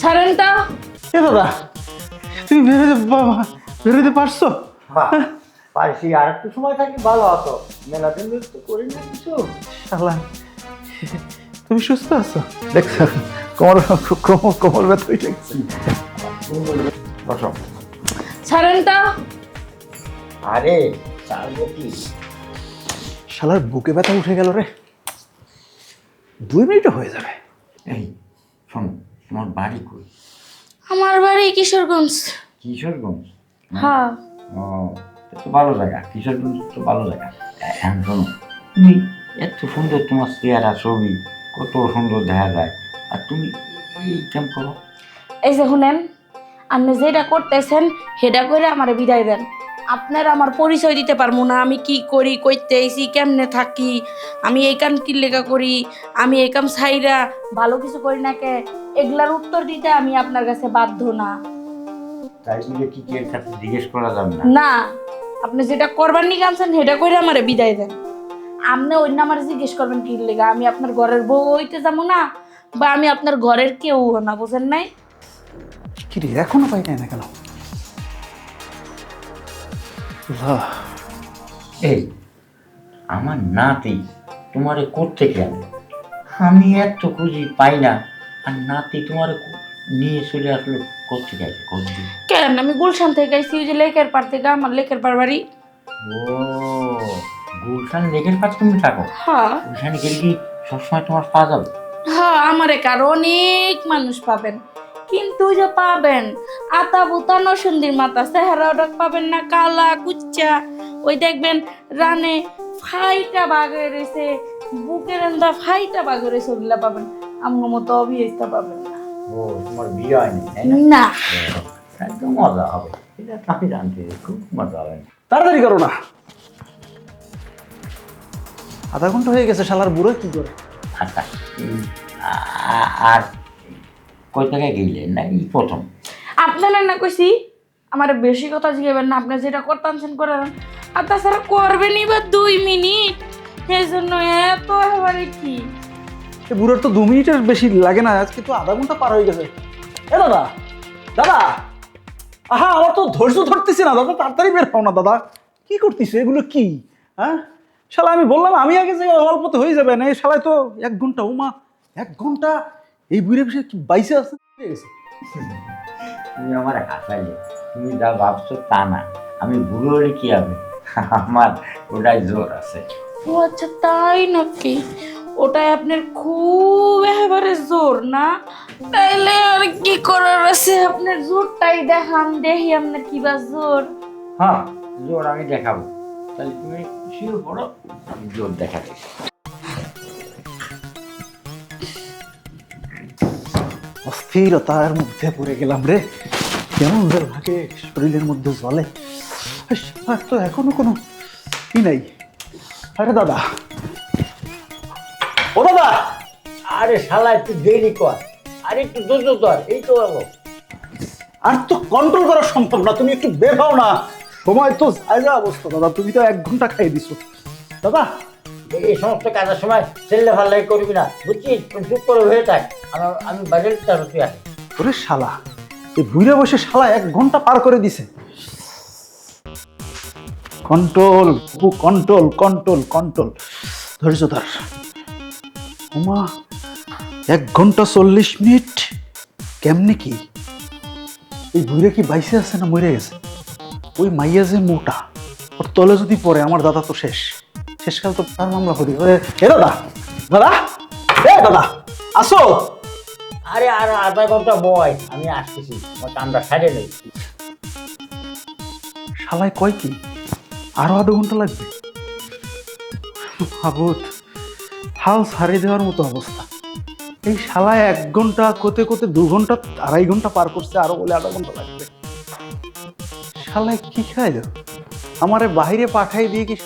ছাড়েন তো। এ দাদা, তুমি বেরোতে পারছো? পারছি, আর একটু সময় থাকি ভালো হতো। মেলা দিন ধরে তো করি না কিছু। শালা, তুমি সুস্থ আছো? দেখছো কোমর কোমর কোমর ব্যথা হয়ে গেছে। বসো। ছাড়েন তো। আরে ছাড়বো কি? শালার বুকে ব্যথা উঠে গেল রে। 2 মিনিটও হয়ে যাবে। এই শোনো, তোমার বাড়ি কই? আমার বাড়ি কিশোরগঞ্জ। কিশোরগঞ্জ? হ্যাঁ। ও, এটা তো ভালো জায়গা। কিশোরগঞ্জ তো ভালো জায়গা। এখন শোনো, তুমি এত সুন্দর, তোমার চেহারা ছবি কত সুন্দর দেখা যায়, আর তুমি এই কাম করো। এই যে শুনেন, আপনি যেটা করতেছেন সেটা করে আমার বিদায় দেন। আপনার আমার পরিচয় দিতে পারবো না, আমি কি করি, কইতে আইছি, কেমনে থাকি, আমি এই কাম কি লেখা করি, আমি এই কাম ছাইরা ভালো কিছু করি না কে, এগুলার উত্তর দিতে আমি আপনার কাছে বাধ্য না। তাই বলে কি এর কাছে জিজ্ঞেস করা যাবে না? না, আপনি যেটা করবার নি কানছেন সেটা করে আমার বিদায় দেন। আপনি অন্য আমার জিজ্ঞেস করবেন কি লেগা, আমি আপনার ঘরের বউ হইতে যাবো না, বা আমি আপনার ঘরের কেউ না, বুঝেন নাই? কি রে, এখনো পাই নাই না কেন? এই আমার নাতি তোমারে করতে গেল, আমি এত খুঁজি পাই না, আর নাতি তোমারে নিয়ে চলে আসলো করতে গেছে করতে। কেন, আমি গুলশান থেকে আইছি, ওই যে লেকের পার থেকে, আমার লেকের পার বাড়ি। ও, গুলশান লেকের পাশে তুমি থাকো? হ্যাঁ গুলশানে গেলে কি সবসময় তোমার পাওয়া যাবে? হ্যাঁ, আমার একার অনেক মানুষ পাবেন, কিন্তু ওই যে পাবেন আতা বুতা নসুন্দির মাথা চেহারা, ওটা পাবেন না, কালা কুচ্চা, ওই দেখবেন রানে ফাইটা বাগে রয়েছে, বুকের এন্দা ফাইটা বাগে রয়েছে, ওগুলা পাবেন। আমার মতো অভিজ্ঞতা পাবেন না। ও, তোমার বিয়ে হয়নি তাই না? না। একদম মজা হবে, এটা তো আমি জানতে, খুব মজা হবে। তাড়াতাড়ি করো না, আধা ঘন্টা হয়ে গেছে। শালার বুড়ো কি করে? আচ্ছা, আর কই জায়গায় গেলেন না এই প্রথম? আপনারা না কইছি আমার বেশি কথা জিগাবেন না, আপনি যেটা করতেন করেন, আর তাছাড়া করবেনই বা 2 মিনিট, সেই জন্য এত এবারে কি। এ বুড়োর তো 2 মিনিটের বেশি লাগে না, আজকে তো আধা ঘন্টা পার হয়ে গেছে। এ দাদা, দাদা, আহা, আমার তো ধৈর্য ধরতেছি না দাদা, তাড়াতাড়ি বের হও না দাদা। কি করতেছে এগুলো কি? হ্যাঁ শালা, আমি বললাম আমি আগে যে অল্পতে হয়ে যাবে না, এই শালায় তো 1 ঘন্টা। উমা, 1 ঘন্টা এই বুড়ে বসে কি বাইসে আছে? তুমি আমার হাসাইলে, তুমি যা ভাবছো তা না। আমি বুড়ো হলে কি হবে, আমার ওটাই জোর আছে। ও আচ্ছা, তাই নাকি? ওটাই আপনার খুব একেবারে জোর না? তাইলে আর কি করার আছে, আপনার জোরটাই দেখান, দেখি আপনার কি বা জোর। হ্যাঁ, জোর আমি দেখাবো। তাহলে তুমি শুরু করো, আমি জোর দেখাচ্ছি। অস্থিরতার মধ্যে পড়ে গেলাম রে, কেমন বের ভাগে শরীরের মধ্যে জলে। আর তো এখনো কোনো কি নাই। আরে দাদা, ও দাদা, আরে শালা একটু দেরি কর, আর একটু ধৈর্য ধর, এই তো হলো। আর তো কন্ট্রোল করা সম্ভব না, তুমি একটু বের হও না। সময় তো যা অবস্থা দাদা, তুমি তো 1 ঘন্টা খাইয়ে দিছো দাদা। এই সমস্ত কাজের সময় ছেলে ভাল্লাই করবি না, বুঝছিস? চুপ করে হয়ে থাক, আমি বাজারে তুই আসি। ওরে শালা, এই বুড়ে বসে শালা 1 ঘন্টা পার করে দিছে। কন্ট্রোল, কন্ট্রোল, কন্ট্রোল, কন্ট্রোল, ধৈর্য ধর। ওমা, 1 ঘন্টা 40 মিনিট, কেমনে কি? এই বুড়ে কি বাইসে আছে না মরে গেছে? ওই মাইয়া যে মোটা, ওর তলে যদি পড়ে আমার দাদা তো শেষ, শেষকাল তো তার মামলা করি। এ দাদা, দাদা, এ দাদা, আসো। আরে আর আধা ঘন্টা বয়, আমি আসতেছি, আমার কামটা সাইডে নেই। শালায় কয় কি আরো আধা ঘন্টা লাগবে? ভাবত হাল ছাড়িয়ে দেওয়ার মতো অবস্থা। এই শালায় 1 ঘন্টা কোতে কোতে 2 ঘন্টা 2.5 ঘন্টা পার করছে, আরো বলে আধা ঘন্টা লাগবে। শালায় কি খায় যাও, আমারে বাইরে পাঠাই দিয়ে কি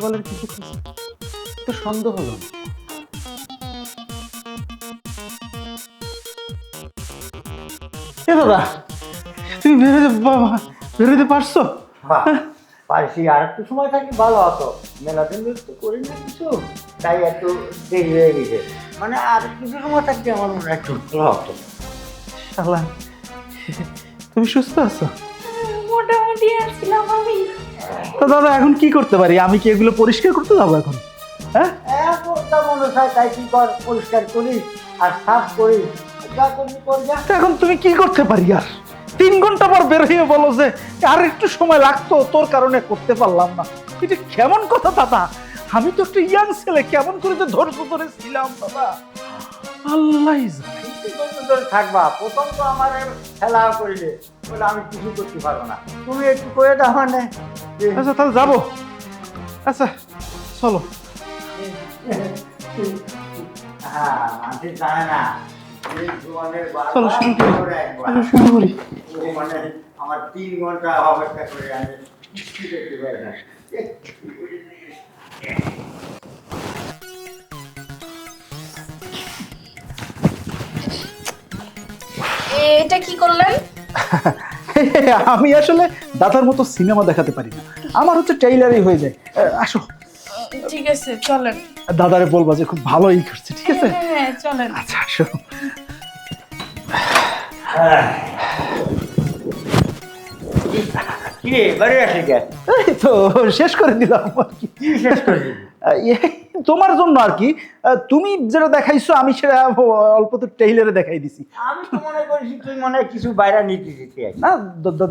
বলার কিছু খাচ্ছে? তো সন্দেহ হলো না। এ দাদা, তুমি বেরোতে পারছো? পারছি, আর একটু সময় থাকি ভালো হতো। মেলা দিন ধরে তো করি না কিছু, তাই একটু দেরি হয়ে গেছে। মানে আর কিছু সময় থাকতে আমার মনে একটু ভালো হতো। শালা, তুমি সুস্থ আছো? মোটামুটি আসছিলাম আমি। তো দাদা এখন কি করতে পারি? আমি কি এগুলো পরিষ্কার করতে যাবো এখন? হ্যাঁ, তোরটা মনে হয় তাই কি কর, পরিষ্কার করিস আর সাফ করিস, যা করবি কর যা। তো এখন তুমি কি করতে পারি আর? 3 ঘন্টা পর বের হয়ে বলো যে আর একটু সময় লাগতো, তোর কারণে করতে পারলাম না। এটা কেমন কথা দাদা? আমি তো একটা ইয়াং ছেলে, কেমন করে যে ধৈর্য ধরেছিলাম দাদা, আল্লাহ জানে। তোর থাকবা, প্রথম তো আমার খেলা করিলে বলে আমি কিছু করতে পারবো না, তুমি একটু করে দাও মানে। আচ্ছা তাহলে যাবো। আচ্ছা চলো। হ্যাঁ, মানুষ জানে না এই জীবনের চলো শুরু করি, করে একবার। চলো শুরু করি। ও মানে আমার 3 ঘন্টা অপেক্ষা করে আমি কিছু দেখতে পাই না। এটা কি করলেন? আমি আসলে দাদার মতো সিনেমা দেখাতে পারি না, আমার হচ্ছে ট্রেইলারই হয়ে যায়। আসো, ঠিক আছে চলেন। দাদারে বলবা যে খুব ভালোই করছে, ঠিক আছে? হ্যাঁ চলেন। আচ্ছা আসো। কি রে বাড়ি আসে কে? এই তো শেষ করে দিলাম আর কি। কি শেষ করে দিবি? তোমার জন্য আর কি। তুমি যেটা দেখাইছো আমি সেটা অল্প তো ট্রেইলারে দেখাই দিছি। আমি তো মনে করেছি তুই মনে হয় কিছু বাইরে নিতে দিতে আছিস। না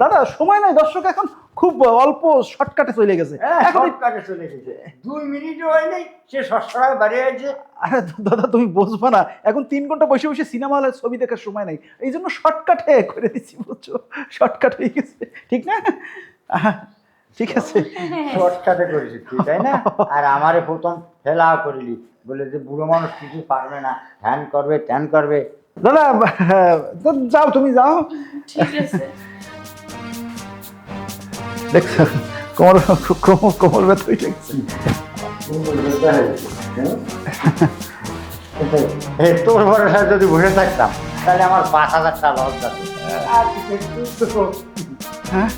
দাদা, সময় নাই, দর্শক এখন খুব অল্প শর্টকাটে চলে গেছে এখন। শর্টকাটে চলে গেছে, 2 মিনিটও হয় নাই সে সস্তায় বাড়ি আছে। আরে দাদা তুমি বুঝবা না, এখন 3 ঘন্টা বসে বসে সিনেমা হলে ছবি দেখার সময় নাই, এই জন্য শর্টকাটে করে দিচ্ছি, বুঝছো? শর্টকাট হয়ে গেছে, ঠিক না? ঠিক আছে। শর্টকাটে করেছিস তুই, তাই না? আর আমারে প্রথম খেলা করিলি, বলে যে বুড়ো মানুষ কিছু পারবে না, ধ্যান করবে ধ্যান করবে। দাদা যাও, তুমি যাও। ঠিক আছে। দেখছো কোমর কোমর কোমর ব্যথা হয়ে গেছে। তোর ভরসা যদি বসে থাকতাম তাহলে আমার 5,000 টাকা লস যাবে। হ্যাঁ